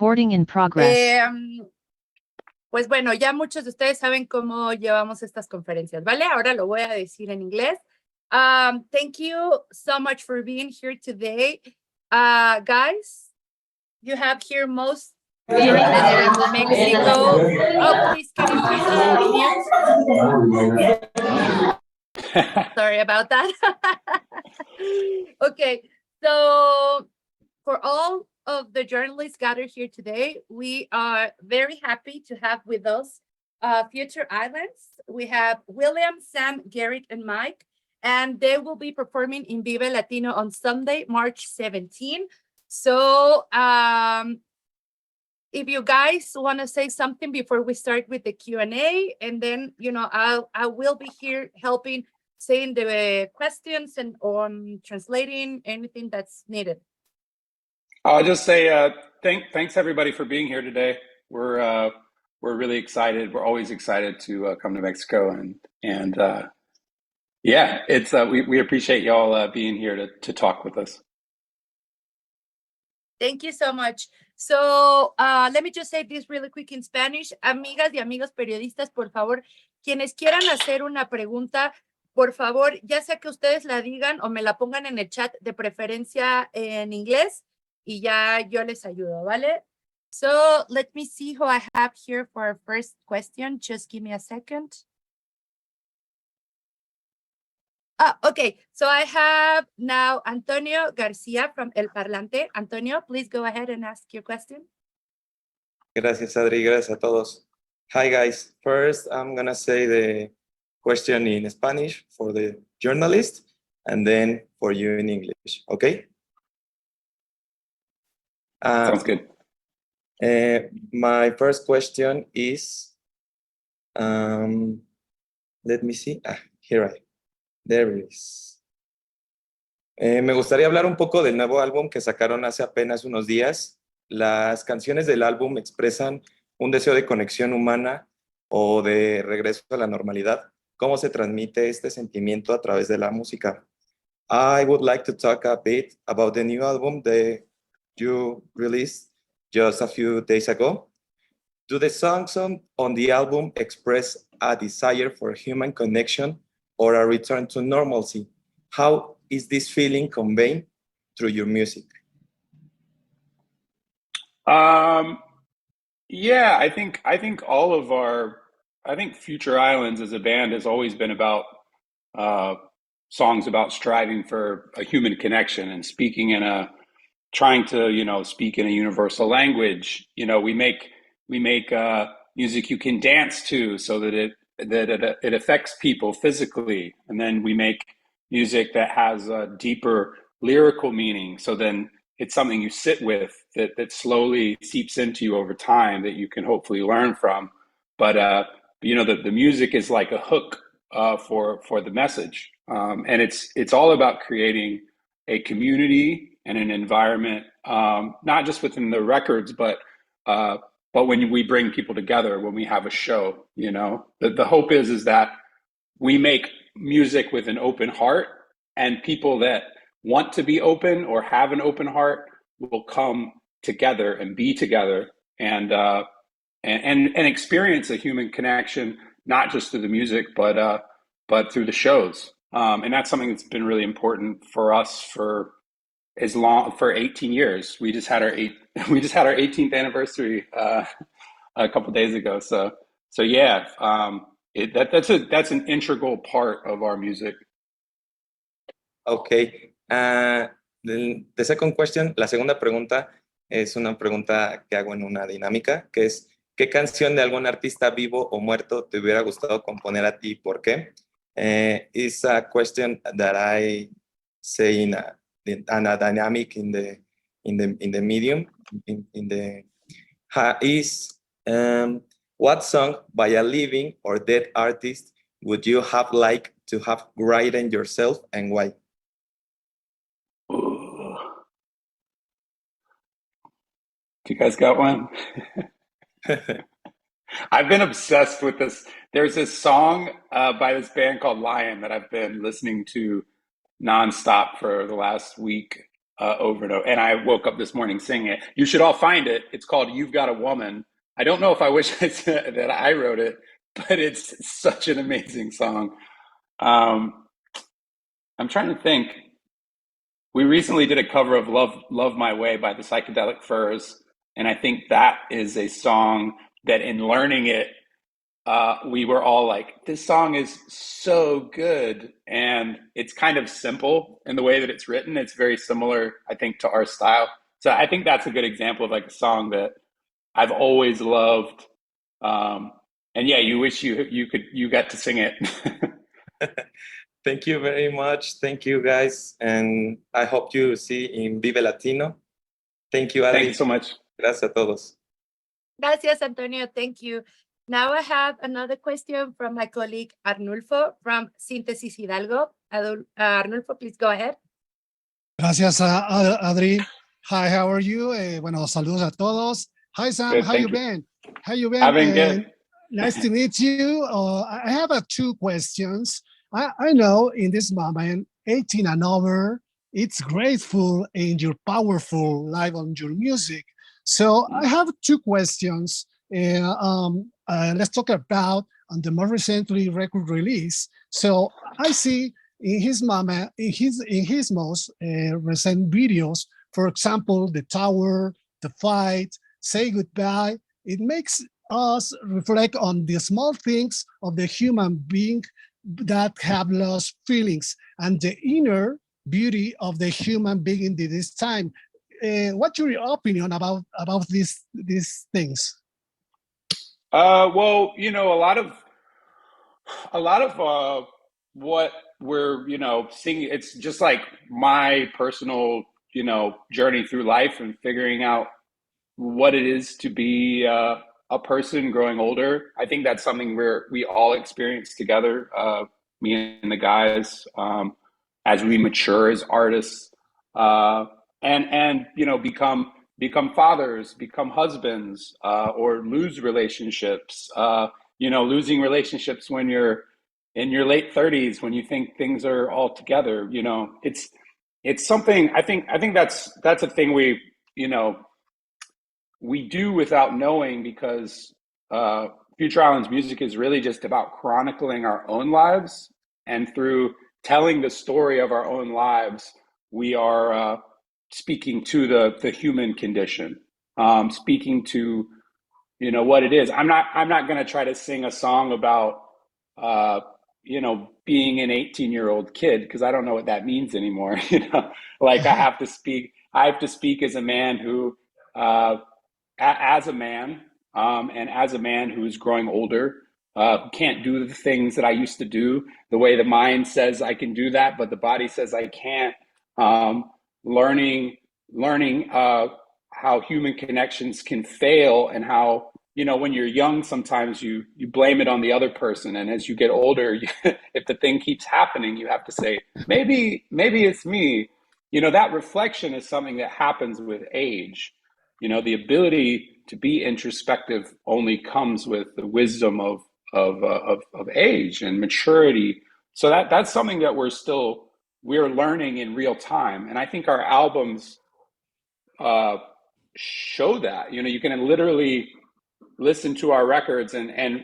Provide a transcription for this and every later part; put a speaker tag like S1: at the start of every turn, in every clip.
S1: Recording in progress.
S2: Pues bueno, ya muchos de ustedes saben cómo llevamos estas conferencias, ¿vale? Ahora lo voy a decir en inglés. Thank you so much for being here today. Guys, you have here most journalists from Mexico. Oh, please, can you please mute? Sorry about that. Okay, so for all of the journalists gathered here today, we are very happy to have with us Future Islands. We have William, Sam, Garrett, and Mike, and they will be performing in Vive Latino on Sunday, March 17. So if you guys want to say something before we start with the Q&A, and then, you know, I will be here helping saying the questions and on translating anything that's needed.
S3: I'll just say thanks everybody for being here today. We're really excited. We're always excited to come to Mexico, and yeah, it's we appreciate y'all being here to talk with us.
S2: Thank you so much. So let me just say this really quick in Spanish. Amigas y amigos periodistas, por favor, quienes quieran hacer una pregunta, por favor, ya sea que ustedes la digan o me la pongan en el chat, de preferencia en inglés, y ya yo les ayudo, ¿vale? So let me see who I have here for our first question. Just give me a second. Okay, so I have now Antonio Garcia from El Parlante. Antonio, please go ahead and ask your question.
S4: Gracias, Adri. Gracias a todos. Hi, guys. First, I'm going to say the question in Spanish for the journalist, and then for you in English, okay?
S3: Sounds good.
S4: My first question is, let me see. There it is. Me gustaría hablar un poco del nuevo álbum que sacaron hace apenas unos días. Las canciones del álbum expresan un deseo de conexión humana o de regreso a la normalidad. ¿Cómo se transmite este sentimiento a través de la música? I would like to talk a bit about the new album that you released just a few days ago. Do the songs on the album express a desire for human connection or a return to normalcy? How is this feeling conveyed through your music?
S3: Yeah, I think all of I think Future Islands as a band has always been about songs about striving for a human connection and trying to, you know, speak in a universal language. You know, we make music you can dance to so that it affects people physically. And then we make music that has a deeper lyrical meaning. So then it's something you sit with that slowly seeps into you over time that you can hopefully learn from. But, you know, the music is like a hook for the message. And it's all about creating a community and an environment, not just within the records, but when we bring people together, when we have a show, you know, the hope is that we make music with an open heart, and people that want to be open or have an open heart will come together and be together and experience a human connection, not just through the music, but through the shows. And that's something that's been really important for us for 18 years. We just had our 18th anniversary a couple days ago. So yeah, that's an integral part of our music.
S4: Okay. The second question, la segunda pregunta es una pregunta que hago en una dinámica, que es, ¿qué canción de algún artista vivo o muerto te hubiera gustado componer a ti y por qué? It's a question that I say in a dynamic in the medium what song by a living or dead artist would you have liked to have written yourself, and why?
S3: You guys got one? I've been obsessed with this. There's this song by this band called Lion that I've been listening to nonstop for the last week. over and over. And I woke up this morning singing it. You should all find it. It's called "You've Got a Woman." I don't know if I wish that I wrote it, but it's such an amazing song. I'm trying to think. We recently did a cover of Love My Way by the Psychedelic Furs, and I think that is a song that in learning it, we were all like, this song is so good. And it's kind of simple in the way that it's written. It's very similar, I think, to our style. So I think that's a good example of like a song that I've always loved. And yeah, you wish you got to sing it.
S4: Thank you very much. Thank you, guys. And I hope you see in Vive Latino. Thank you, Adri.
S3: Thank you so much.
S4: Gracias a todos.
S2: Gracias, Antonio. Thank you. Now I have another question from my colleague Arnulfo from Síntesis Hidalgo. Arnulfo, please go ahead.
S1: Gracias, Adri. Hi, how are you? Bueno, saludos a todos. Hi, Sam.
S3: Good,
S1: how you been? How you been?
S3: I've been good.
S1: Nice to meet you. I have two questions. I know in this moment, 18 and over, it's grateful and you're powerful live on your music. So I have two questions. Let's talk about on the more recently record release. So I see in his moment, in his most recent videos, for example, the tower, the fight, say goodbye. It makes us reflect on the small things of the human being that have lost feelings and the inner beauty of the human being in this time. What's your opinion about these things?
S3: Well, you know, a lot of what we're, you know, seeing, it's just like my personal, you know, journey through life and figuring out what it is to be a person growing older. I think that's something we all experience together, me and the guys, as we mature as artists, and you know, become fathers, become husbands, or lose relationships. You know, losing relationships when you're in your late 30s, when you think things are all together. You know, it's something. I think that's a thing we, you know, we do without knowing, because Future Islands music is really just about chronicling our own lives, and through telling the story of our own lives, we are speaking to the human condition, speaking to, you know, what it is. I'm not going to try to sing a song about you know, being an 18-year-old kid, because I don't know what that means anymore. You know, like I have to speak as a man who as a man, and as a man who is growing older, who can't do the things that I used to do the way the mind says I can do that, but the body says I can't. Learning how human connections can fail, and how, you know, when you're young, sometimes you blame it on the other person, and as you get older, if the thing keeps happening, you have to say, maybe it's me. You know, that reflection is something that happens with age. You know, the ability to be introspective only comes with the wisdom of age and maturity. So that's something that we're learning in real time. And I think our albums show that. You know, you can literally listen to our records and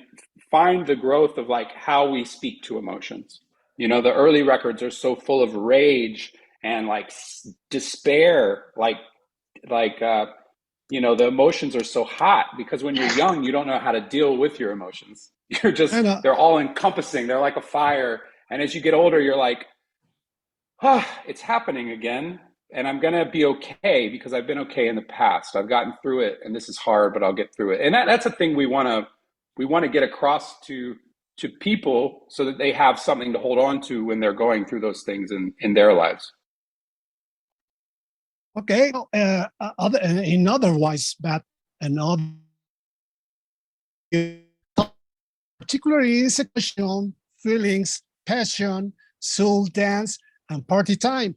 S3: find the growth of like how we speak to emotions. You know, the early records are so full of rage and like despair, like you know, the emotions are so hot, because when you're young, you don't know how to deal with your emotions. You're just, they're all encompassing. They're like a fire. And as you get older, you're like, it's happening again. And I'm going to be okay, because I've been okay in the past. I've gotten through it, and this is hard, but I'll get through it. And that's a thing we want to get across to people, so that they have something to hold on to when they're going through those things in their lives.
S1: Okay. In otherwise, but another, particularly is a question, feelings, passion, soul dance, and party time.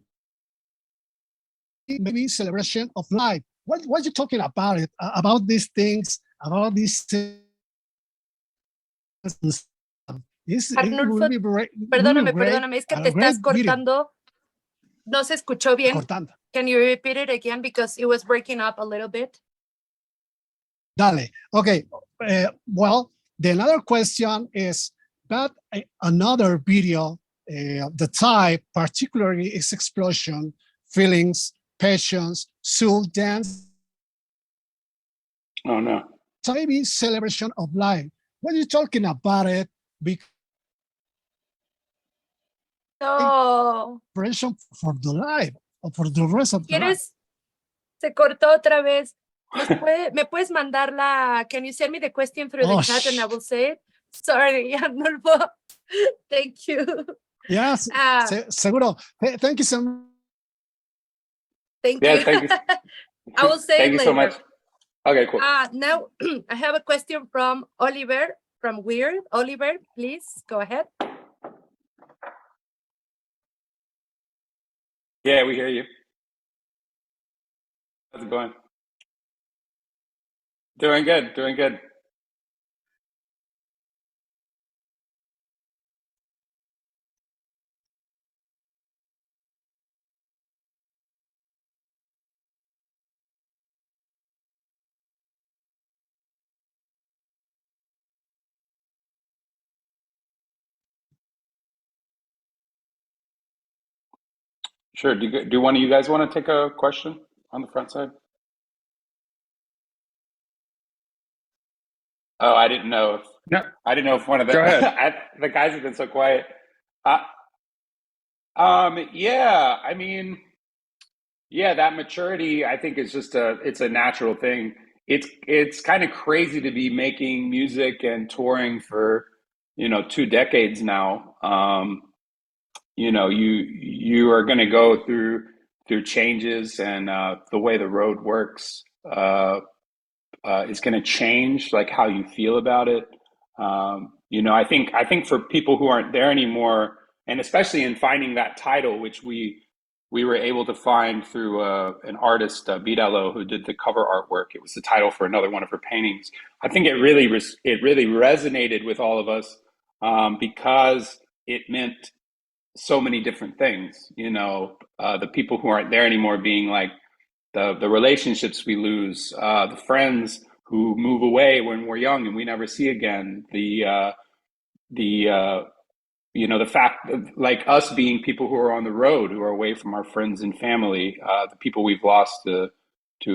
S1: Maybe celebration of life. What are you talking about it? About these things? About these things?
S2: Arnulfo, perdóname, es que te estás cortando. No se escuchó bien.
S1: Cortando.
S2: Can you repeat it again because it was breaking up a little bit?
S1: Dale. Okay. Well, the another question is that another video, the type particularly is explosion, feelings, passions, soul dance,
S3: Oh no.
S1: maybe celebration of life. What are you talking about it? Because
S2: No.
S1: celebration for the life, or for the rest of the life.
S2: ¿Quieres? Se cortó otra vez. ¿Me puedes mandar can you send me the question through the chat and I will say it? Sorry, Arnulfo. Thank you.
S1: Yes, seguro. Thank you so much.
S2: Thank
S3: Yeah,
S2: you.
S3: thank you.
S2: I will say
S3: Thank
S2: it
S3: you
S2: later.
S3: so much. Okay, cool.
S2: Now I have a question from Oliver from Weird. Oliver, please go ahead.
S3: Yeah, we hear you. How's it going? Doing good, doing good. Sure. Do one of you guys want to take a question on the front side? Oh, I didn't know if
S5: No,
S3: I didn't know if one of the
S5: go ahead.
S3: the guys have been so quiet. Uh, yeah, I mean, yeah, that maturity I think is just it's a natural thing. It's kind of crazy to be making music and touring for, 2 decades now. You are going to go through changes, and the way the road works is going to change, like how you feel about it. I think for people who aren't there anymore, and especially in finding that title, which we were able to find through an artist, Bidalo, who did the cover artwork. It was the title for another one of her paintings. I think it really resonated with all of us, because it meant so many different things. The people who aren't there anymore being like the relationships we lose, the friends who move away when we're young and we never see again, the fact of, like, us being people who are on the road, who are away from our friends and family, the people we've lost to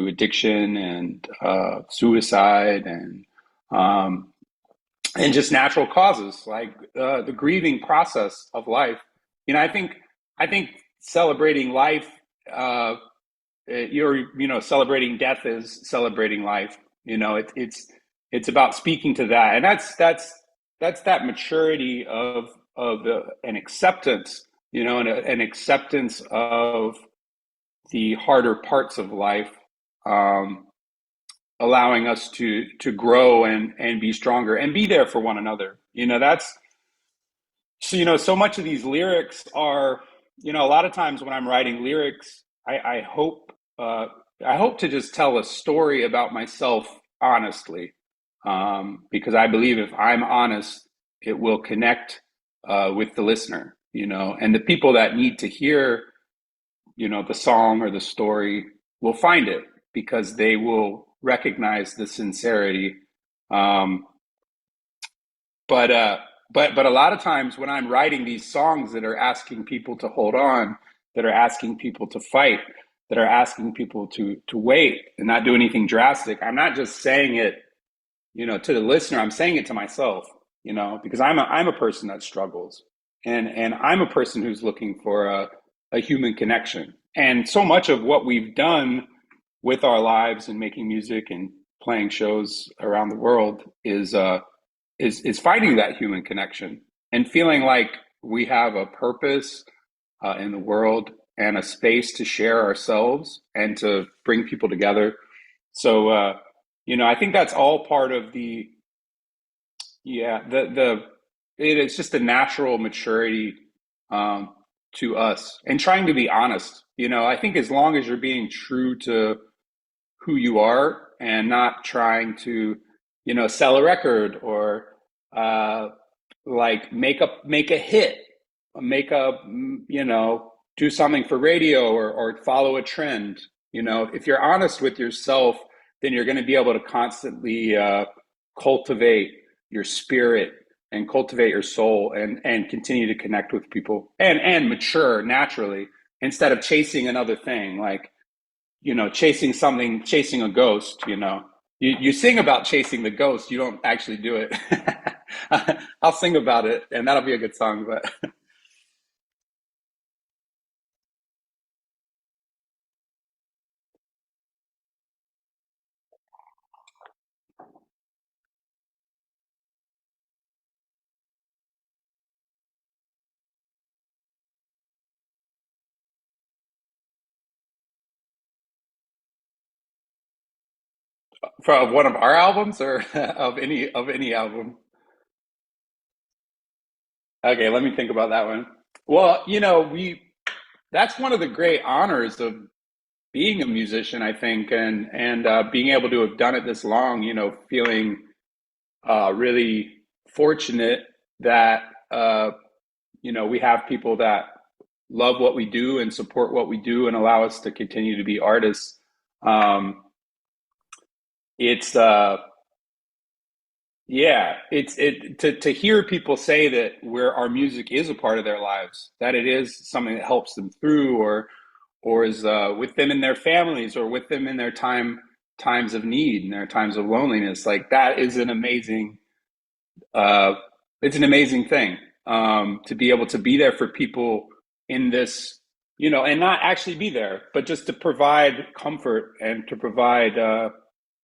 S3: addiction and suicide, and just natural causes, like the grieving process of life. I think celebrating life, celebrating death is celebrating life. It's about speaking to that, and that's that maturity of an acceptance, and an acceptance of the harder parts of life, allowing us to grow and be stronger and be there for one another. That's so much of these lyrics are, a lot of times when I'm writing lyrics, I hope to just tell a story about myself honestly, because I believe if I'm honest, it will connect with the listener, and the people that need to hear, the song or the story will find it, because they will recognize the sincerity. Um, but a lot of times when I'm writing these songs that are asking people to hold on, that are asking people to fight, that are asking people to wait and not do anything drastic, I'm not just saying it, to the listener. I'm saying it to myself, because I'm a person that struggles, and I'm a person who's looking for a human connection. And so much of what we've done with our lives and making music and playing shows around the world is finding that human connection and feeling like we have a purpose in the world and a space to share ourselves and to bring people together. So, I think that's all part of it's just a natural maturity, to us, and trying to be honest. I think as long as you're being true to who you are and not trying to, sell a record or like make a hit, make a, do something for radio or follow a trend. You know, if you're honest with yourself, then you're going to be able to constantly cultivate your spirit and cultivate your soul and continue to connect with people and mature naturally instead of chasing another thing, like, you know, chasing a ghost. You know, you sing about chasing the ghost, you don't actually do it. I'll sing about it and that'll be a good song, but for one of our albums or of any album. Okay, let me think about that one. Well, you know, that's one of the great honors of being a musician, I think, and being able to have done it this long, you know, feeling really fortunate that you know, we have people that love what we do and support what we do and allow us to continue to be artists. It's Yeah, to hear people say that where our music is a part of their lives, that it is something that helps them through, or is with them in their families, or with them in their times of need and their times of loneliness. Like that is an amazing, uh, it's an amazing thing to be able to be there for people in this, you know, and not actually be there, but just to provide comfort and to provide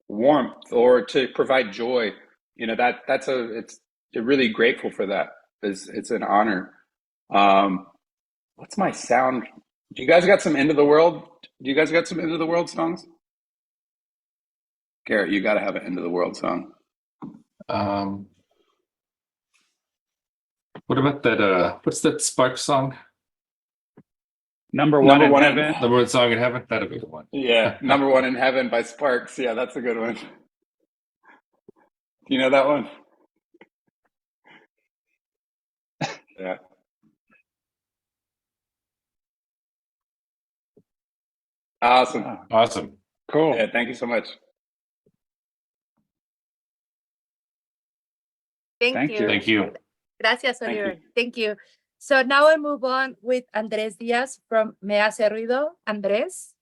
S3: warmth or to provide joy. You know, it's you're really grateful for that. It's an honor. Um, what's my sound? Do you guys got some end of the world? Do you guys got some end of the world songs? Garrett, you got to have an end of the world song.
S5: Um, what about that? What's that Spark song?
S6: Number one in
S3: One
S6: heaven.
S5: Number one song in heaven. That'd be the one.
S3: Yeah, Number One in Heaven by Sparks. Yeah, that's a good one. Do you know that one? Yeah. Awesome.
S6: Oh,
S5: Awesome.
S6: cool.
S3: Yeah, thank you so much.
S6: Thank you.
S5: Thank you.
S2: Gracias,
S3: Thank
S2: Oliver.
S3: you.
S2: Thank you. So now I move on with Andrés Díaz from Me Hace Ruido. Andrés.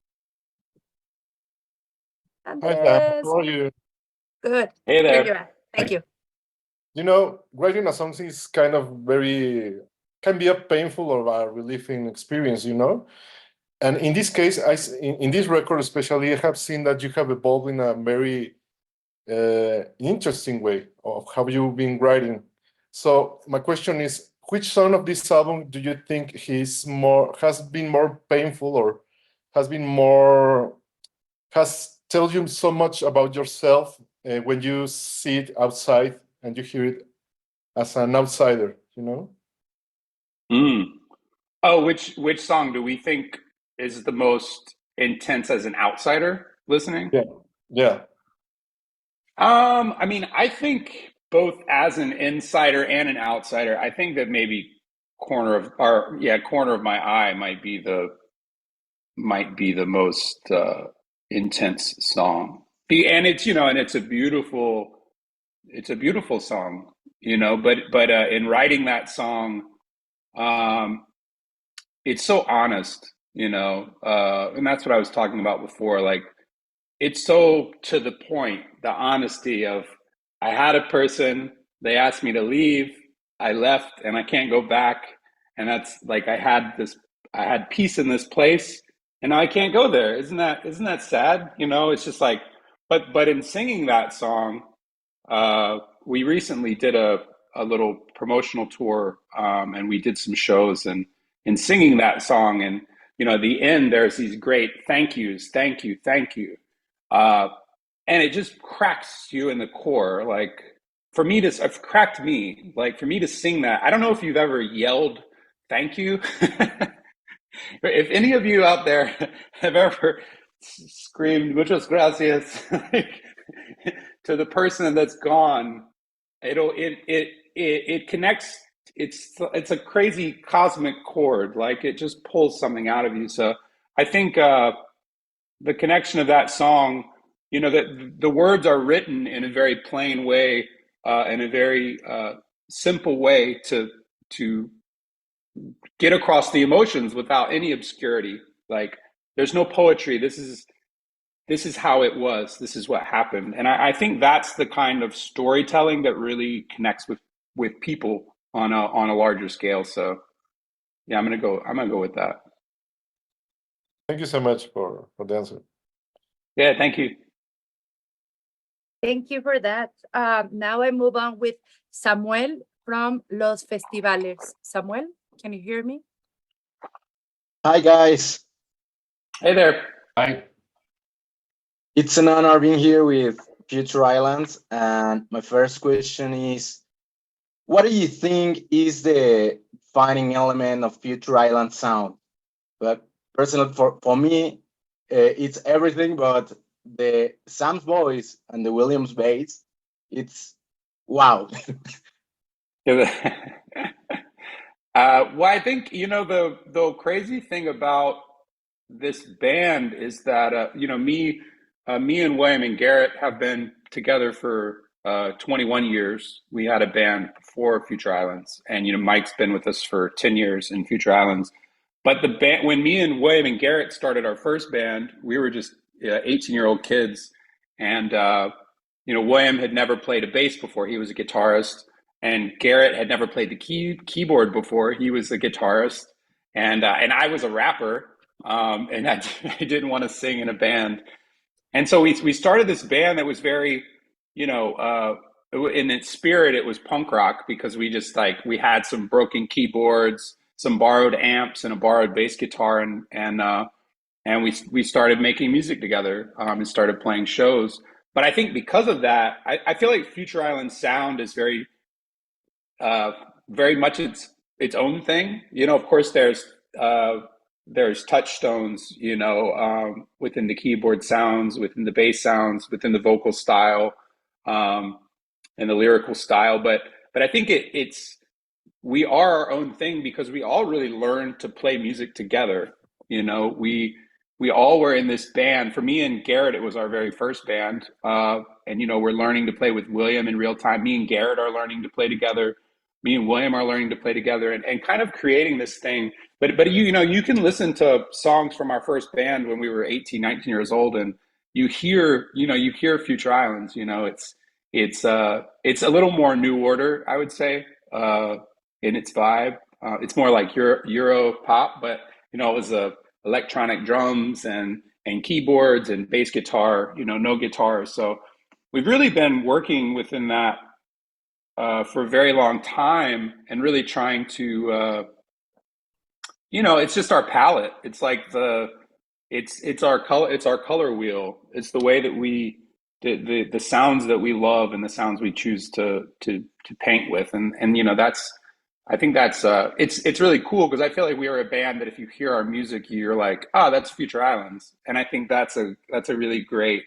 S7: Hi there,
S2: Andrés.
S7: how are you?
S2: Good.
S3: Hey
S2: Here you
S3: there.
S2: are. Thank you.
S7: You know, writing a song is kind of can be a painful or a relieving experience, you know? And in this case, in this record especially, I have seen that you have evolved in a very interesting way of how you've been writing. So my question is, which song of this album do you think has been more painful or has been more has told you so much about yourself when you see it outside and you hear it as an outsider, you know?
S3: Mm. Oh, which song do we think is the most intense as an outsider listening?
S7: Yeah. Yeah.
S3: I mean, I think both as an insider and an outsider, I think that maybe corner of my eye might be the most intense song. And it's, you know, and it's a beautiful song, you know, but in writing that song, um, it's so honest, you know, and that's what I was talking about before. Like, it's so to the point, the honesty of, I had a person, they asked me to leave, I left, and I can't go back. And that's like, I had peace in this place, and now I can't go there. Isn't that sad? You know, it's just like, but in singing that song, we recently did a little promotional tour, and we did some shows, and in singing that song, and you know, at the end there's these great thank yous, thank you, uh, and it just cracks you in the core. Like, for me to, it's cracked me. Like, for me to sing that, I don't know if you've ever yelled thank you. If any of you out there have ever screamed muchas gracias to the person that's gone, it connects it's a crazy cosmic chord. Like it just pulls something out of you. So I think the connection of that song, you know, that the words are written in a very plain way, in a very simple way to get across the emotions without any obscurity. Like there's no poetry. This is how it was. This is what happened. And I think that's the kind of storytelling that really connects with people on a larger scale. So yeah, I'm gonna go with that.
S7: Thank you so much for the answer.
S3: Yeah, thank you.
S2: Thank you for that. Now I move on with Samuel from Los Festivales. Samuel, can you hear me?
S6: Hi, guys.
S3: Hey there.
S5: I
S6: It's an honor being here with Future Islands. And my first question is, what do you think is the defining element of Future Island sound? But personally, for me, it's everything, but the Sam's voice and the Williams bass, it's wow.
S3: Well, I think, you know, the crazy thing about this band is that me and William and Garrett have been together for 21 years. We had a band before Future Islands, and you know Mike's been with us for 10 years in Future Islands. But the band, when me and William and Garrett started our first band, we were just 18-year-old kids, and you know William had never played a bass before. He was a guitarist, and Garrett had never played the keyboard before. He was a guitarist, and I was a rapper, and I didn't want to sing in a band. And so we started this band that was very, you know, in its spirit, it was punk rock because we just like we had some broken keyboards, some borrowed amps, and a borrowed bass guitar, and we started making music together, and started playing shows. But I think because of that, I feel like Future Island's sound is very much its own thing. You know, of course, there's touchstones, you know, within the keyboard sounds, within the bass sounds, within the vocal style, and the lyrical style. But I think we are our own thing because we all really learned to play music together. You know, we all were in this band. For me and Garrett, it was our very first band. And, you know, we're learning to play with William in real time. Me and Garrett are learning to play together. Me and William are learning to play together and kind of creating this thing. But you know, you can listen to songs from our first band when we were 18, 19 years old, and you hear Future Islands. You know, it's a little more New Order, I would say, in its vibe. It's more like Euro pop, but you know, it was electronic drums and keyboards and bass guitar. You know, no guitars. So we've really been working within that for a very long time and really trying to, you know, it's just our palette. It's like it's our color wheel. It's the way that the sounds that we love and the sounds we choose to paint with. And you know, I think that's it's really cool because I feel like we are a band that if you hear our music, you're like, oh, that's Future Islands. And I think that's a really great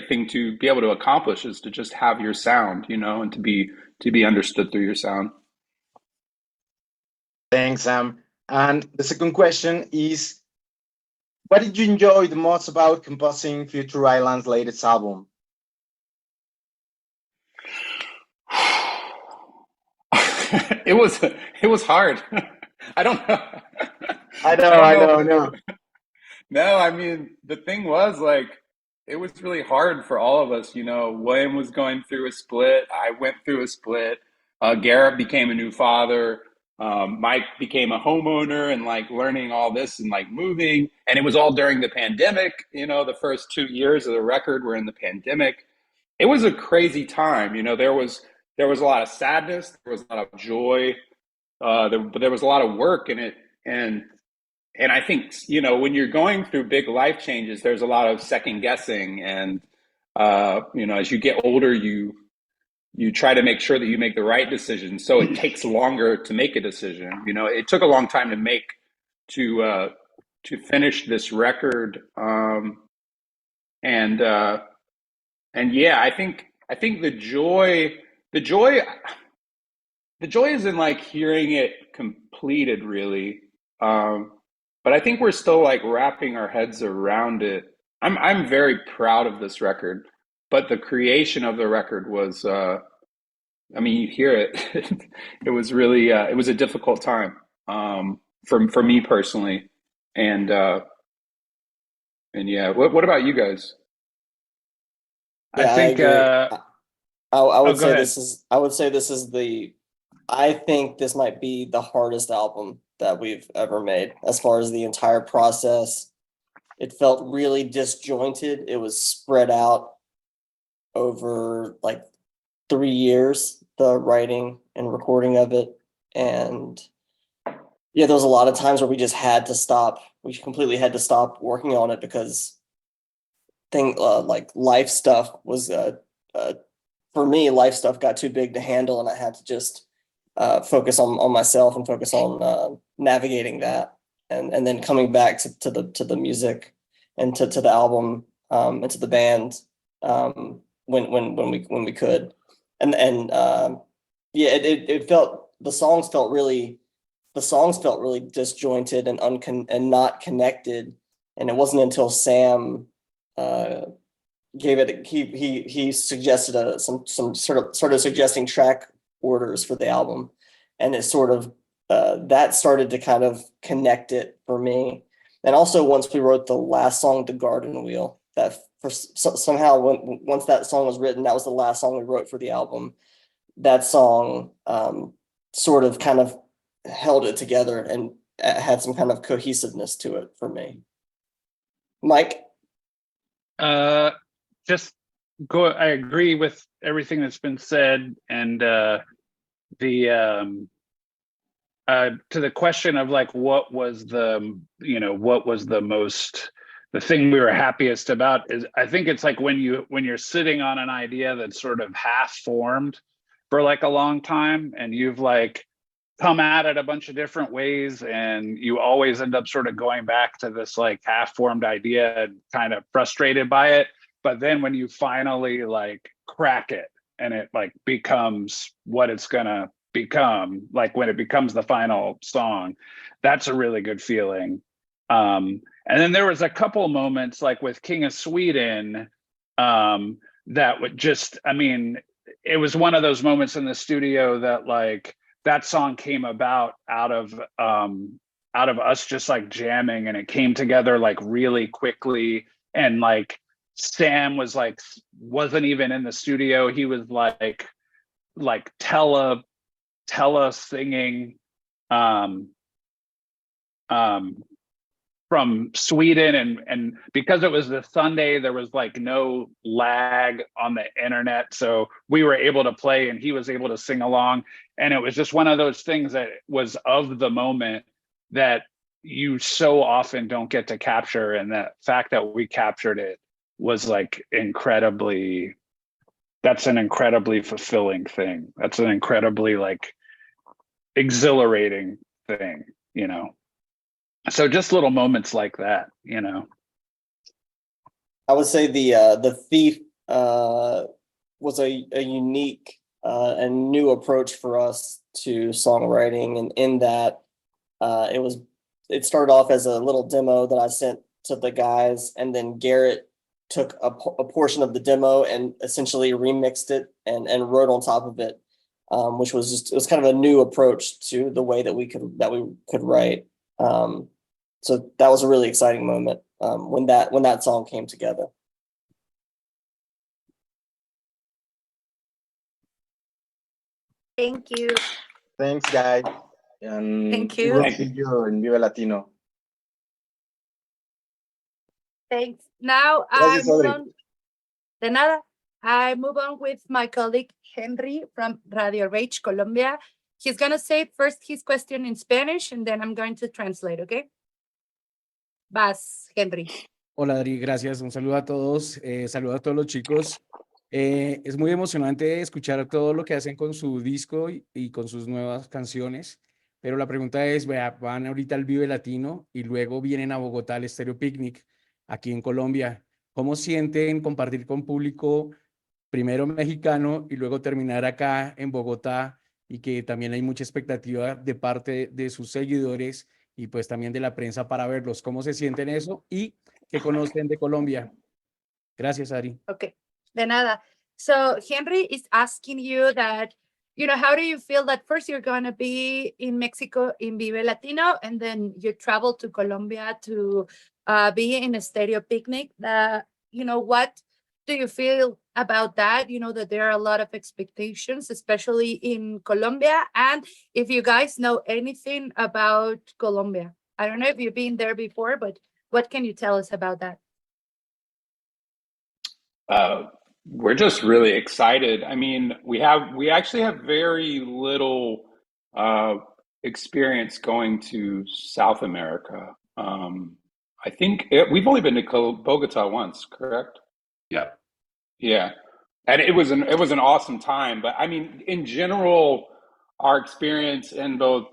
S3: thing to be able to accomplish, is to just have your sound, you know, and to be understood through your sound.
S6: Thanks, Sam. And the second question is, what did you enjoy the most about composing Future Island's latest album?
S3: It was hard. I don't know.
S6: I know.
S3: No, I mean, the thing was like, it was really hard for all of us. You know, William was going through a split. I went through a split. Garrett became a new father. Mike became a homeowner and like learning all this and like moving. And it was all during the pandemic. You know, the first 2 years of the record were in the pandemic. It was a crazy time. You know, there was a lot of sadness. There was a lot of joy. But there was a lot of work in it. And I think, you know, when you're going through big life changes, there's a lot of second guessing. And, you know, as you get older, you try to make sure that you make the right decision. So it takes longer to make a decision. You know, it took a long time to finish this record. And yeah, I think the joy, the joy is in like hearing it completed, really. But I think we're still like wrapping our heads around it. I'm very proud of this record, but the creation of the record was, I mean, you hear it. It was really, it was a difficult time, for me personally, and yeah. What about you guys?
S5: I
S8: Yeah, I
S5: think,
S8: agree. I would
S5: go
S8: say
S5: ahead.
S8: I think this might be the hardest album that we've ever made as far as the entire process. It felt really disjointed. It was spread out over like 3 years, the writing and recording of it. And yeah, there was a lot of times where we just had to stop. We completely had to stop working on it because like life stuff was for me, life stuff got too big to handle, and I had to just focus on myself and focus on navigating that, and then coming back to the music and to the album and to the band when we could, and yeah, it felt the songs felt really disjointed and not connected, and it wasn't until Sam gave it he suggested some sort of suggesting track orders for the album, and it sort of that started to kind of connect it for me. And also once we wrote the last song, The Garden Wheel, that somehow once that song was written, that was the last song we wrote for the album. That song sort of kind of held it together and had some kind of cohesiveness to it for me. Mike?
S5: I agree with everything that's been said, and to the question of like what was the thing we were happiest about, is I think it's like when you're sitting on an idea that's sort of half formed for like a long time, and you've like come at it a bunch of different ways, and you always end up sort of going back to this like half formed idea and kind of frustrated by it. But then when you finally like crack it and it like becomes what it's gonna become, like when it becomes the final song, that's a really good feeling. And then there was a couple moments like with King of Sweden that would just, I mean, it was one of those moments in the studio that like that song came about out of us just like jamming, and it came together like really quickly. And like Sam wasn't even in the studio. He was like tele singing from Sweden, and because it was the Sunday, there was like no lag on the internet, so we were able to play and he was able to sing along. And it was just one of those things that was of the moment that you so often don't get to capture, and that fact that we captured it was like that's an incredibly fulfilling thing. That's an incredibly like exhilarating thing, you know. So just little moments like that, you know.
S8: I would say the Thief was a unique and new approach for us to songwriting, and in that it started off as a little demo that I sent to the guys, and then Garrett took a portion of the demo and essentially remixed it and wrote on top of it, which was it was kind of a new approach to the way that we could write. So that was a really exciting moment when that song came together.
S2: Thank you.
S6: Thanks, guys. And
S2: Thank
S6: we
S2: you.
S6: will see you in Vive Latino.
S2: Thanks. Now
S6: Gracias, Audrey.
S2: De nada. I move on with my colleague Henry from Radio Rage, Colombia. He's going to say first his question in Spanish, and then I'm going to translate, okay? Vas, Henry.
S9: Hola, Adri, gracias. Un saludo a todos. Saludo a todos los chicos. Es muy emocionante escuchar todo lo que hacen con su disco y con sus nuevas canciones. Pero la pregunta es, vea, van ahorita al Vive Latino y luego vienen a Bogotá al Stereo Picnic, aquí en Colombia. ¿Cómo sienten compartir con público, primero mexicano y luego terminar acá en Bogotá, y que también hay mucha expectativa de parte de sus seguidores y pues también de la prensa para verlos, cómo se sienten eso y qué conocen de Colombia. Gracias, Ari.
S2: Okay, de nada. So Henry is asking you that, how do you feel that first you're going to be in Mexico in Vive Latino, and then you travel to Colombia to be in a stereo picnic? What do you feel about that? That there are a lot of expectations, especially in Colombia. And if you guys know anything about Colombia, I don't know if you've been there before, but what can you tell us about that?
S3: We're just really excited. I mean, we actually have very little experience going to South America. I think we've only been to Bogota once, correct?
S5: Yeah.
S3: Yeah, and it was an awesome time. But I mean, in general, our experience in both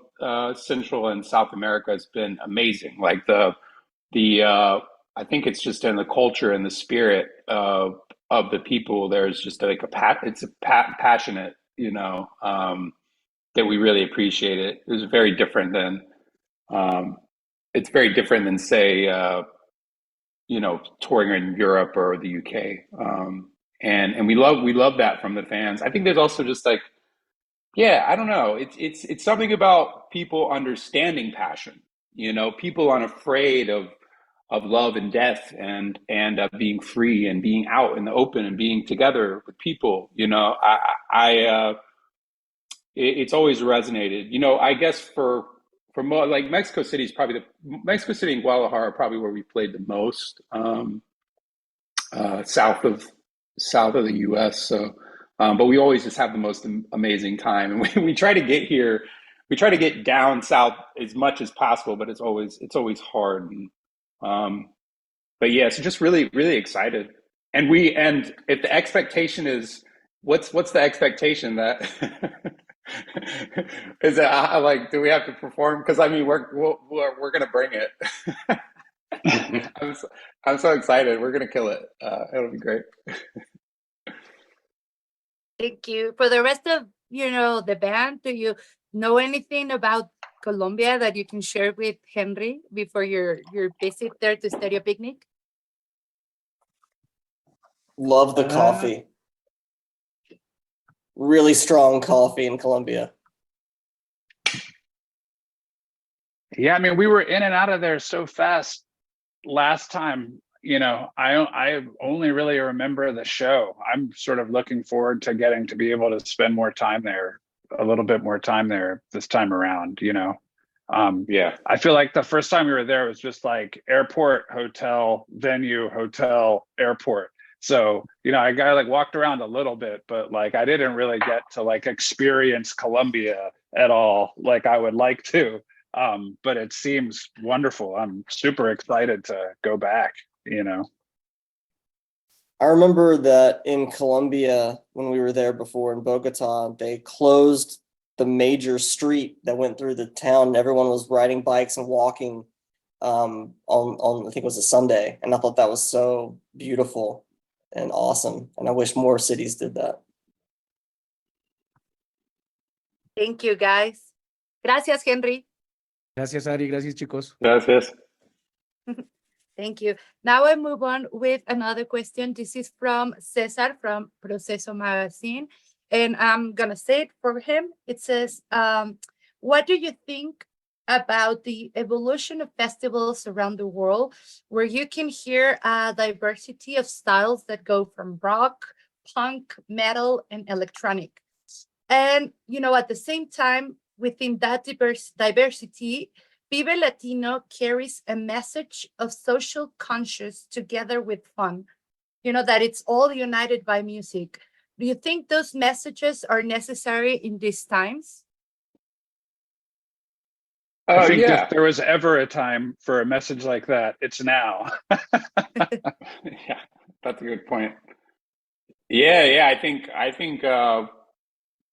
S3: Central and South America has been amazing. Like the I think it's just in the culture and the spirit of the people. There's just like passionate, that we really appreciate it. It was very different than it's very different than say touring in Europe or the UK. And we love that from the fans. I think there's also just like, yeah, I don't know. It's something about people understanding passion. People unafraid of love and death and being free and being out in the open and being together with people. It's always resonated. I guess for like Mexico City is probably Mexico City and Guadalajara are probably where we played the most south of the U.S. So, but we always just have the most amazing time, and we try to get here. We try to get down south as much as possible, but it's always hard. But yeah, so just really, really excited. And if the expectation is, what's the expectation that is it like, do we have to perform? Because I mean, we're gonna bring it. I'm so excited. We're gonna kill it. It'll be great.
S2: Thank you. For the rest of, the band, do you know anything about Colombia that you can share with Henry before your visit there to Stereo Picnic?
S8: Love the coffee. Really strong coffee in Colombia.
S5: Yeah, I mean, we were in and out of there so fast last time. I only really remember the show. I'm sort of looking forward to getting to be able to spend more time there, a little bit more time there this time around. Yeah, I feel like the first time we were there was just like airport, hotel, venue, hotel, airport. So, I got like walked around a little bit, but like I didn't really get to like experience Colombia at all like I would like to. But it seems wonderful. I'm super excited to go back,
S8: I remember that in Colombia, when we were there before in Bogota, they closed the major street that went through the town. Everyone was riding bikes and walking on I think it was a Sunday. And I thought that was so beautiful and awesome. And I wish more cities did that.
S2: Thank you, guys. Gracias, Henry.
S9: Gracias, Ari. Gracias, chicos.
S3: Gracias.
S2: Thank you. Now I move on with another question. This is from Cesar from Proceso Magazine. And I'm going to say it for him. It says, what do you think about the evolution of festivals around the world where you can hear a diversity of styles that go from rock, punk, metal, and electronic? And, at the same time, within that diversity, Vive Latino carries a message of social conscience together with fun, that it's all united by music. Do you think those messages are necessary in these times?
S5: I think
S3: Yeah.
S5: if there was ever a time for a message like that, it's now.
S3: Yeah, that's a good point. Yeah. I think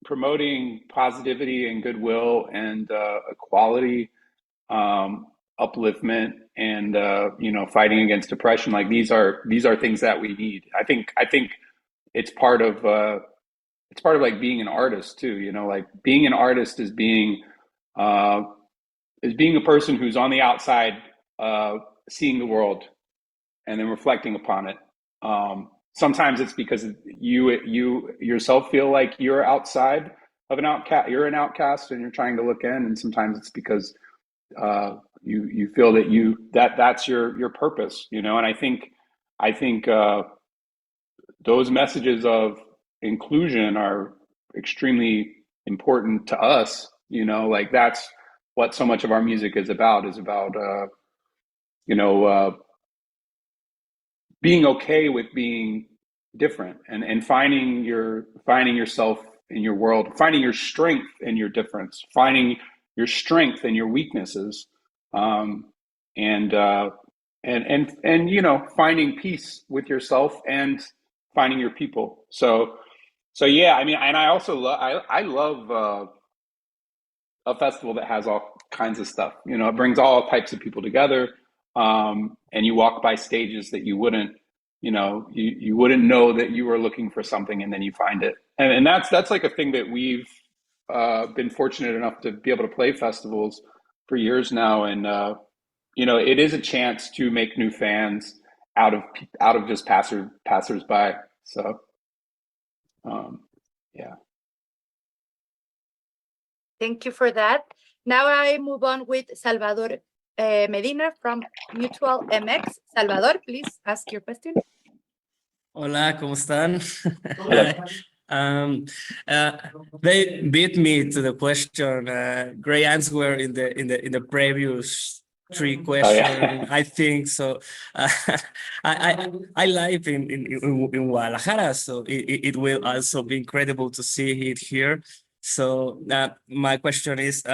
S3: promoting positivity and goodwill and equality, upliftment, and fighting against depression. Like these are things that we need. I think it's part of it's part of like being an artist too, you know, like being an artist is being a person who's on the outside, seeing the world and then reflecting upon it. Sometimes it's because you yourself feel like you're outside of an outcast, you're an outcast and you're trying to look in. And sometimes it's because you feel that that's your purpose, you know. And I think those messages of inclusion are extremely important to us, you know. Like that's what so much of our music is about you know, being okay with being different and finding yourself in your world, finding your strength in your difference, finding your strength in your weaknesses, and you know, finding peace with yourself and finding your people. So yeah, I mean, and I also I love a festival that has all kinds of stuff. You know, it brings all types of people together, and you walk by stages that you wouldn't, you know, you wouldn't know that you were looking for something, and then you find it. And that's like a thing that we've been fortunate enough to be able to play festivals for years now, and you know, it is a chance to make new fans out of just passersby. So, yeah.
S2: Thank you for that. Now I move on with Salvador Medina from Mutual MX. Salvador, please ask your question.
S10: Hola, ¿cómo están?
S3: Hello.
S10: Um, uh, they beat me to the question. Great answer in the previous three
S3: Oh yeah.
S10: question. I think so. I live in Guadalajara, so it will also be incredible to see it here. So my question is,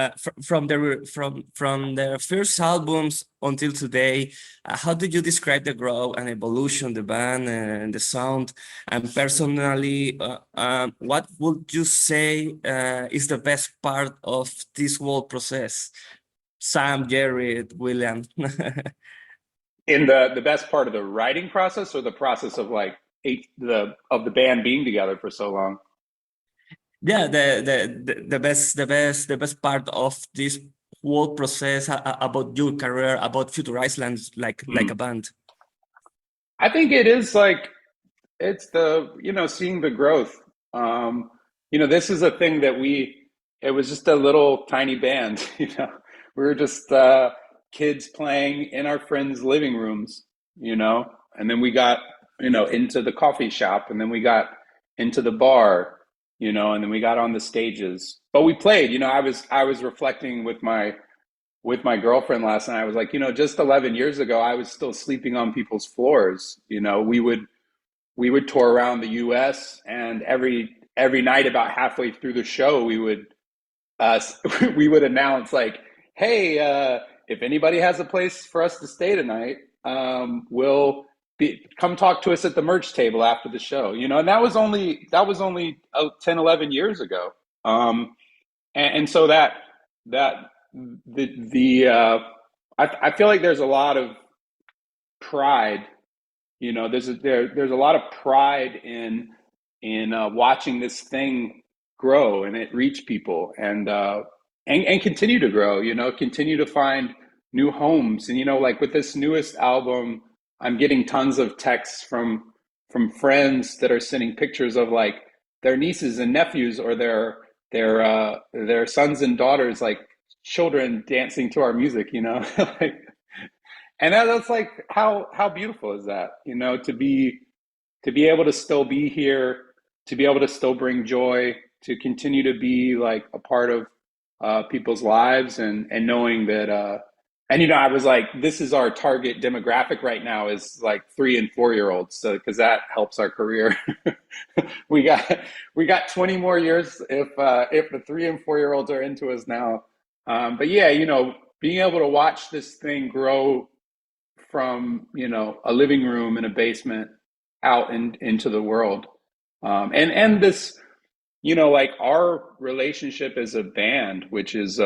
S10: from the first albums until today, how did you describe the growth and evolution, the band and the sound? And personally, what would you say is the best part of this whole process? Sam, Jared, William.
S3: In the best part of the writing process, or the process of like the band being together for so long?
S10: Yeah, the best part of this whole process about your career, about Future Islands, like a band.
S3: I think it is like it's the, you know, seeing the growth. You know, this is a thing that it was just a little tiny band, you know. We were just kids playing in our friends' living rooms, you know, and then we got, you know, into the coffee shop, and then we got into the bar, you know, and then we got on the stages. But we played, you know. I was reflecting with my girlfriend last night. I was like, you know, just 11 years ago, I was still sleeping on people's floors. You know, we would tour around the U.S., and every night, about halfway through the show, we would we would announce like, "Hey, if anybody has a place for us to stay tonight, come talk to us at the merch table after the show." You know, and that was only 10, 11 years ago. And so I feel like there's a lot of pride. You know, there's a lot of pride in watching this thing grow and it reach people, and continue to grow. You know, continue to find new homes. And you know, like with this newest album, I'm getting tons of texts from friends that are sending pictures of like their nieces and nephews, or their sons and daughters, like children dancing to our music. You know, like. And that's like, how beautiful is that, you know, to be able to still be here, to be able to still bring joy, to continue to be like a part of people's lives, and knowing that and you know, I was like, this is our target demographic right now, is like 3 and 4 year olds, so because that helps our career. we got 20 more years if the 3 and 4 year olds are into us now. But yeah, you know, being able to watch this thing grow from, you know, a living room in a basement out into the world, and this, you know, like our relationship as a band, which is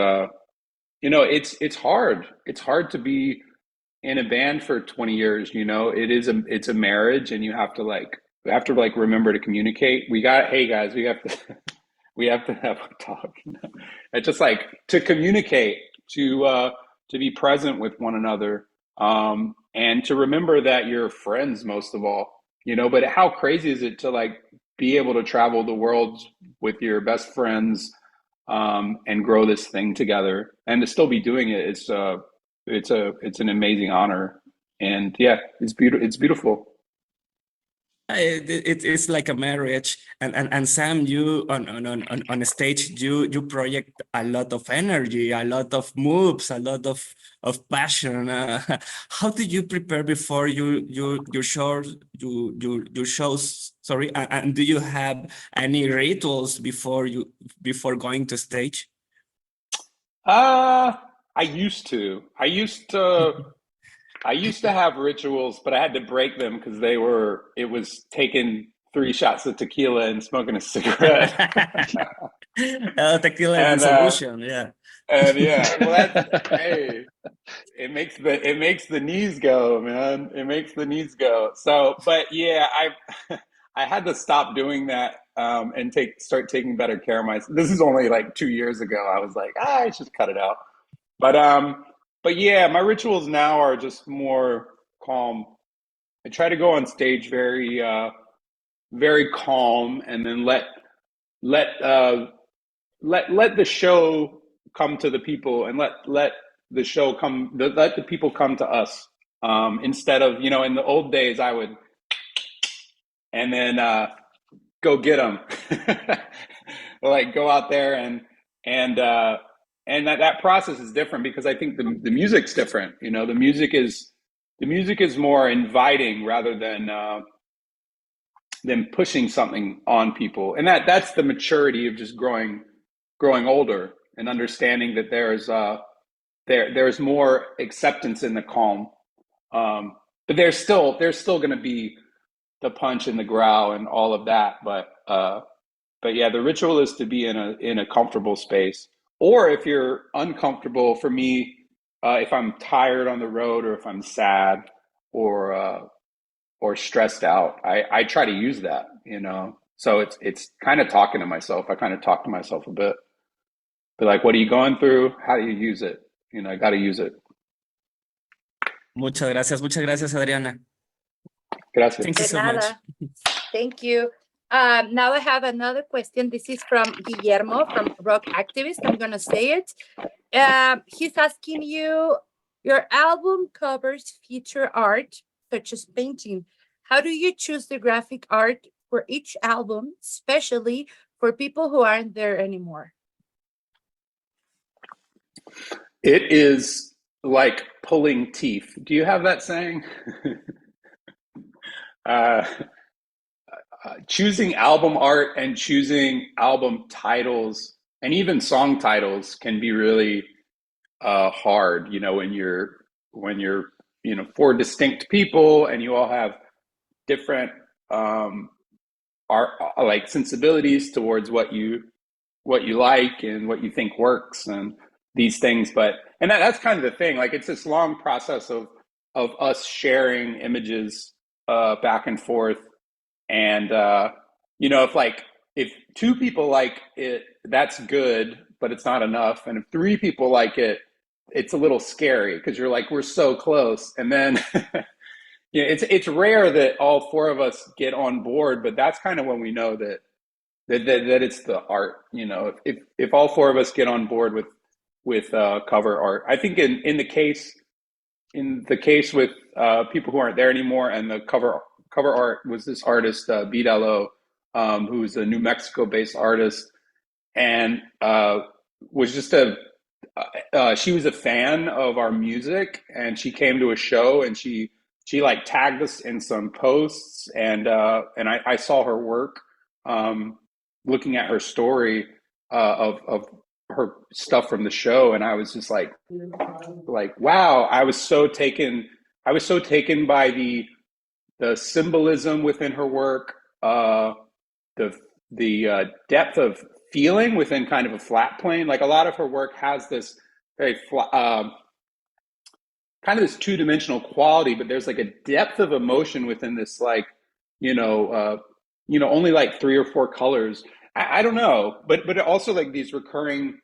S3: you know, it's hard to be in a band for 20 years. You know, it's a marriage, and you have to like have to like remember to communicate. Hey guys, we have to we have to have a talk. It's just like to communicate, to be present with one another, and to remember that you're friends most of all. But how crazy is it to like be able to travel the world with your best friends, and grow this thing together, and to still be doing it? It's an amazing honor, and yeah, it's beautiful. It's beautiful.
S10: It's like a marriage, and Sam, you on a stage, you project a lot of energy, a lot of moves, a lot of passion. How do you prepare before your shows, your shows? Sorry, and do you have any rituals before going to stage?
S3: I used to. I used to have rituals, but I had to break them because it was taking 3 shots of tequila and smoking a cigarette.
S10: Tequila is the
S3: And
S10: solution, yeah.
S3: and yeah, well hey, it makes the knees go, man. It makes the knees go. So, but yeah, I had to stop doing that, and start taking better care of myself. This is only like 2 years ago. I was like, I should cut it out. But yeah, my rituals now are just more calm. I try to go on stage very very calm, and then let let the show come to the people, and let the show let the people come to us, instead of, in the old days I would, and then go get them. Like go out there, and that process is different because I think the music's different. The music is more inviting rather than pushing something on people, and that's the maturity of just growing older and understanding that there's more acceptance in the calm. But there's still going to be the punch and the growl and all of that. But yeah, the ritual is to be in a comfortable space. Or if you're uncomfortable, for me, if I'm tired on the road, or if I'm sad, or stressed out, I try to use that. So it's kind of talking to myself. I kind of talk to myself a bit. Be like, what are you going through? How do you use it? I got to use it.
S10: Muchas gracias, Adriana.
S3: Gracias.
S10: Thank you
S2: De
S10: so much.
S2: nada. Thank you. Now I have another question. This is from Guillermo from Rock Activist. I'm going to say it. He's asking you, your album covers feature art, such as painting. How do you choose the graphic art for each album, especially for people who aren't there anymore?
S3: It is like pulling teeth. Do you have that saying? Choosing album art and choosing album titles and even song titles can be really hard, when you're 4 distinct people, and you all have different art, like sensibilities towards what you like and what you think works, and these things. And that's kind of the thing. Like, it's this long process of us sharing images back and forth. And if 2 people like it, that's good, but it's not enough. And if 3 people like it, it's a little scary because you're like, we're so close. And then it's rare that all 4 of us get on board, but that's kind of when we know that it's the art. If all 4 of us get on board with cover art. I think in the case with people who aren't there anymore, and the cover art was this artist, Vive, who's a New Mexico-based artist, and was just she was a fan of our music, and she came to a show, and she like tagged us in some posts, and I saw her work, looking at her story of her stuff from the show, and I was just like, wow, I was so taken by the symbolism within her work, the depth of feeling within kind of a flat plane. Like, a lot of her work has this very flat, kind of this 2-dimensional quality, but there's like a depth of emotion within this, like only like 3 or 4 colors. I don't know, but also like these recurring,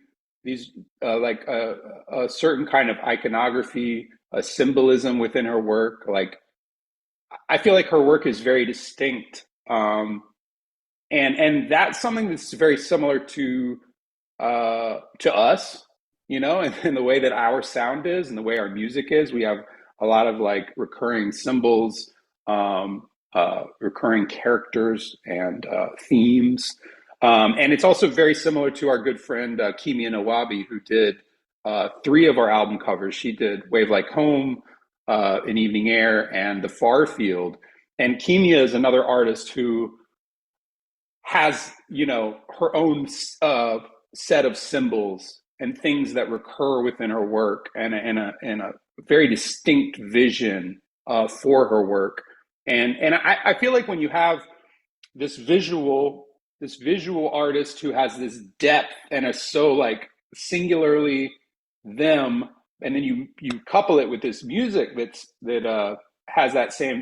S3: like a certain kind of iconography, a symbolism within her work. Like I feel like her work is very distinct, and that's something that's very similar to us, and the way that our sound is and the way our music is. We have a lot of like recurring symbols, recurring characters and themes. And it's also very similar to our good friend Kimi Inawabi, who did 3 of our album covers. She did Wave Like Home, In Evening Air, and The Far Field. And Kimia is another artist who has, her own set of symbols and things that recur within her work, and a very distinct vision for her work. And I feel like when you have this visual artist who has this depth and is so like singularly them, and then you couple it with this music that has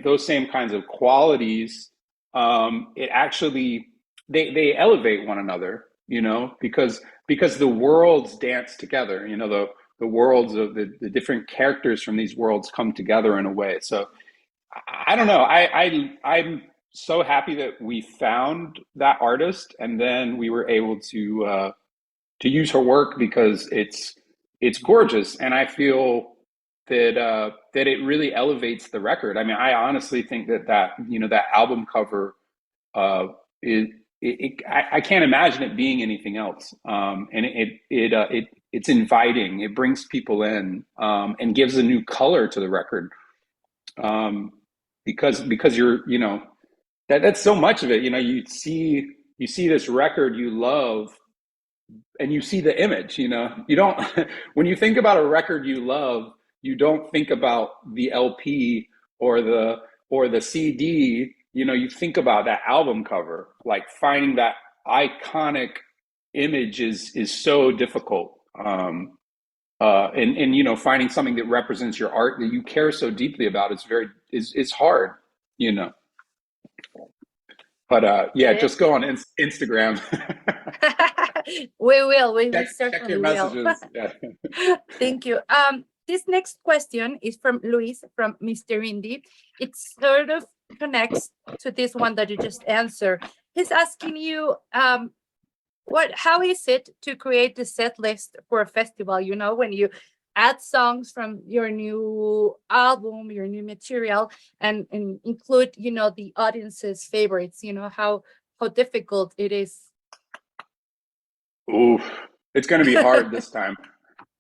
S3: those same kinds of qualities, it actually they elevate one another, because the worlds dance together. The worlds of the different characters from these worlds come together in a way. So I don't know. I'm so happy that we found that artist, and then we were able to use her work, because it's gorgeous, and I feel that it really elevates the record. I mean, I honestly think that album cover is I can't imagine it being anything else. And it's inviting. It brings people in, and gives a new color to the record. Because you're, that's so much of it. You see this record you love, and you see the image. You don't when you think about a record you love, you don't think about the LP or the CD. You think about that album cover. Like finding that iconic image is so difficult. And finding something that represents your art that you care so deeply about is hard. But yeah, just go on Instagram.
S2: We will. We
S3: check
S2: certainly
S3: your
S2: will.
S3: messages. Yeah.
S2: Thank you. This next question is from Luis from Mr. Indy. It sort of connects to this one that you just answered. He's asking you, how is it to create the set list for a festival? When you add songs from your new album, your new material, and include, the audience's favorites. How difficult it is.
S3: Oof, it's going to be hard this time.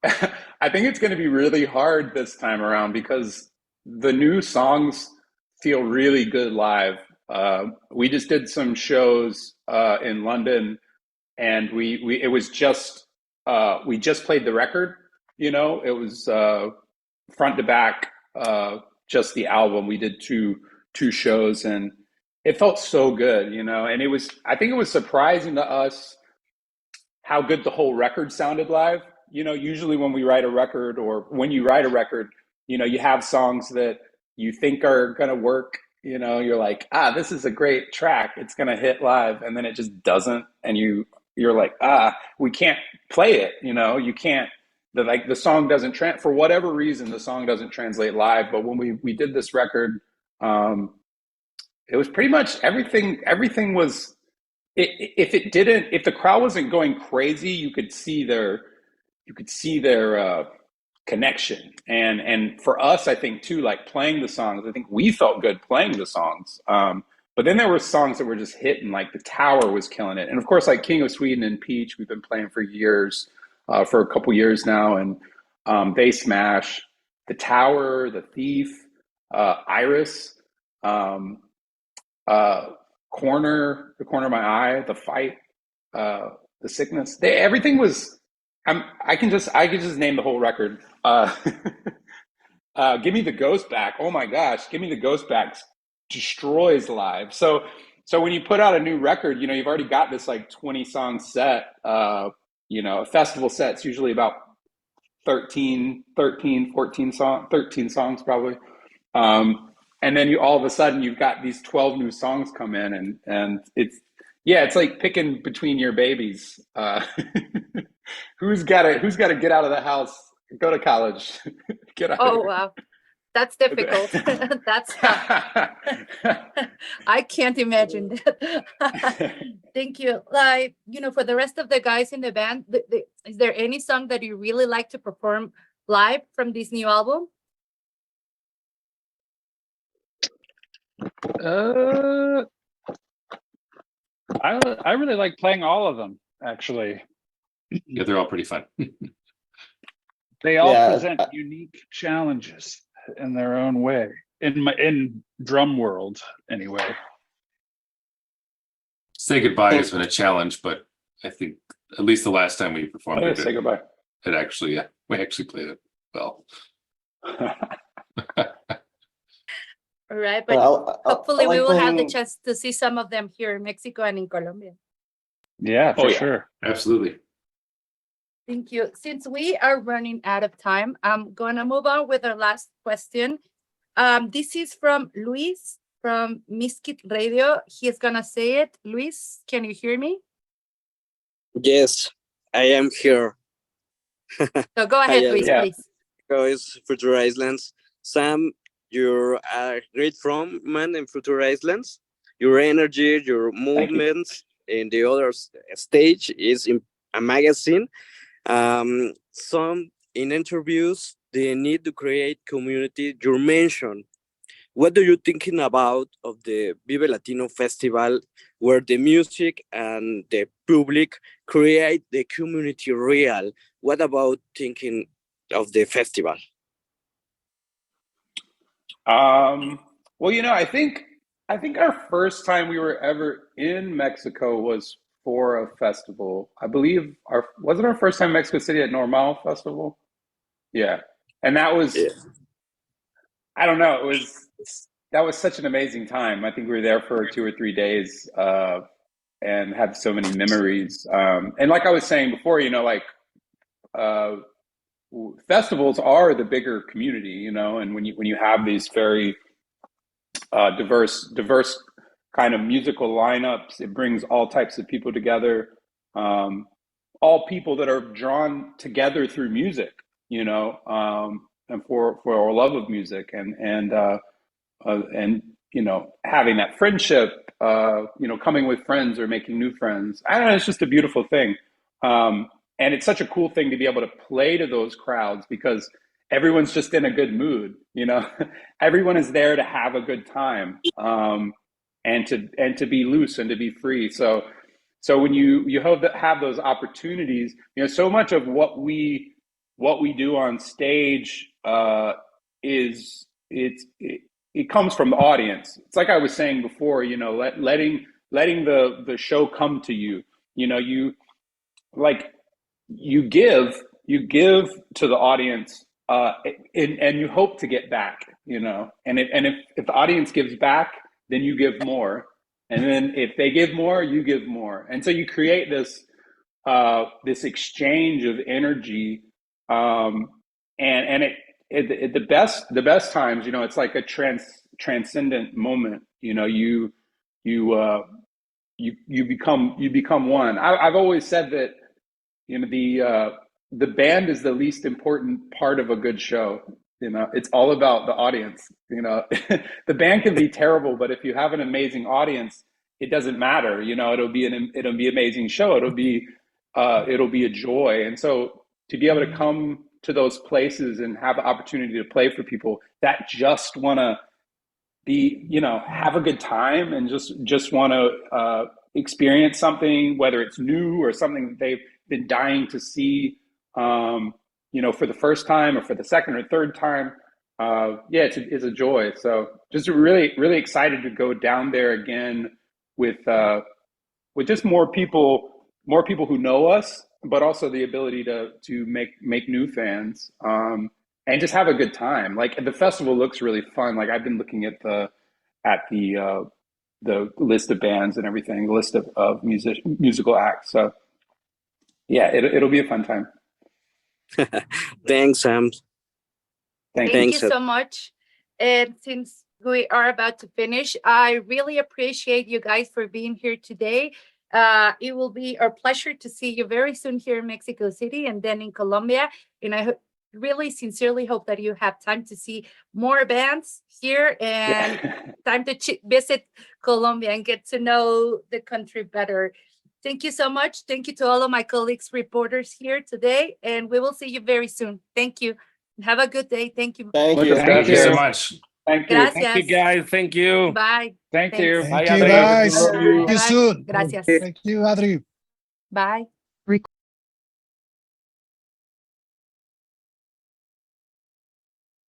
S3: I think it's going to be really hard this time around, because the new songs feel really good live. We just did some shows in London, and we just played the record. It was front to back, just the album. We did two shows, and it felt so good, and I think it was surprising to us how good the whole record sounded live. Usually when we write a record, or when you write a record, you have songs that you think are going to work. You're like, this is a great track, it's going to hit live, and then it just doesn't. And you're like, we can't play it. You can't, the song doesn't for whatever reason, the song doesn't translate live. But when we did this record, it was pretty much everything was, if the crowd wasn't going crazy, you could see their connection. And for us, I think too, like playing the songs, I think we felt good playing the songs. But then there were songs that were just hitting, like The Tower was killing it. And of course, like King of Sweden and Peach, we've been playing for years, for a couple years now. And they smash. The Tower, The Thief, Iris, The Corner of My Eye, The Fight, The Sickness. Everything was, I can just name the whole record. Give Me the Ghost Back. Oh my gosh, Give Me the Ghost Back destroys live. So when you put out a new record, you've already got this like 20 song set. A festival set's usually about 13 songs probably. and then all of a sudden you've got these 12 new songs come in, and it's like picking between your babies. Who's got to get out of the house, go to college, get out.
S2: Oh, wow. That's difficult. That's tough. I can't imagine that. Thank you. Like, for the rest of the guys in the band, is there any song that you really like to perform live from this new album?
S5: I really like playing all of them, actually.
S11: Yeah, they're all pretty fun.
S5: They all present unique challenges in their own way, in drum world anyway.
S11: Say Goodbye has been a challenge, but I think at least the last time we performed it,
S3: Say Goodbye.
S11: we actually played it well.
S2: All right, but hopefully we will have the chance to see some of them here in Mexico and in Colombia.
S5: Yeah, for sure.
S11: Absolutely.
S2: Thank you. Since we are running out of time, I'm going to move on with our last question. This is from Luis from Miskit Radio. He's going to say it. Luis, can you hear me?
S12: Yes, I am here.
S2: So go ahead, Luis, please.
S12: Guys, Future Islands. Sam, you're a great frontman in Future Islands. Your energy, your movements in the other stage is amazing. Some in interviews, the need to create community you mentioned. What are you thinking about of the Vive Latino festival, where the music and the public create the community real? What about thinking of the festival?
S3: Well, I think our first time we were ever in Mexico was for a festival. I believe wasn't our first time in Mexico City at Normal Festival? Yeah. And that was, I don't know, that was such an amazing time. I think we were there for 2 or 3 days, and had so many memories. And like I was saying before, festivals are the bigger community, and when you have these very diverse kind of musical lineups, it brings all types of people together, all people that are drawn together through music, and for our love of music, and having that friendship, coming with friends or making new friends. I don't know, it's just a beautiful thing. And it's such a cool thing to be able to play to those crowds, because everyone's just in a good mood, everyone is there to have a good time, and to be loose and to be free. So when you have those opportunities, so much of what we do on stage, it comes from the audience. It's like I was saying before, letting the show come to you. You give to the audience, and you hope to get back, and if the audience gives back, then you give more, and then if they give more, you give more, and so you create this exchange of energy, and the best times, it's like a transcendent moment. You become one. I've always said that the band is the least important part of a good show. It's all about the audience. The band can be terrible, but if you have an amazing audience, it doesn't matter. It'll be an amazing show. It'll be a joy. And so to be able to come to those places and have the opportunity to play for people that just want to have a good time and just want to experience something, whether it's new or something that they've been dying to see, for the first time or for the second or third time. It's a joy. So just really, really excited to go down there again with just more people who know us, but also the ability to make new fans, and just have a good time. Like, the festival looks really fun. Like, I've been looking at the list of bands and everything, the list of musical acts. So yeah, it'll be a fun time.
S12: Thanks, Sam.
S2: Thank you so much. And since we are about to finish. I really appreciate you guys for being here today. It will be our pleasure to see you very soon here in Mexico City and then in Colombia. And I really sincerely hope that you have time to see more bands here and time to visit Colombia and get to know the country better. Thank you so much. Thank you to all of my colleagues, reporters here today, and we will see you very soon. Thank you. Have a good day. Thank you.
S8: Thank you.
S11: Thank you so much.
S3: Thank you.
S2: Gracias.
S12: Thank you, guys. Thank you.
S2: Bye.
S5: Thank
S2: Thanks.
S5: you.
S1: Thank
S7: Bye,
S1: you,
S7: Adri.
S1: guys.
S7: Love you.
S1: See you
S2: Bye-bye.
S1: soon.
S2: Gracias.
S1: Thank you, Adri.
S2: Bye.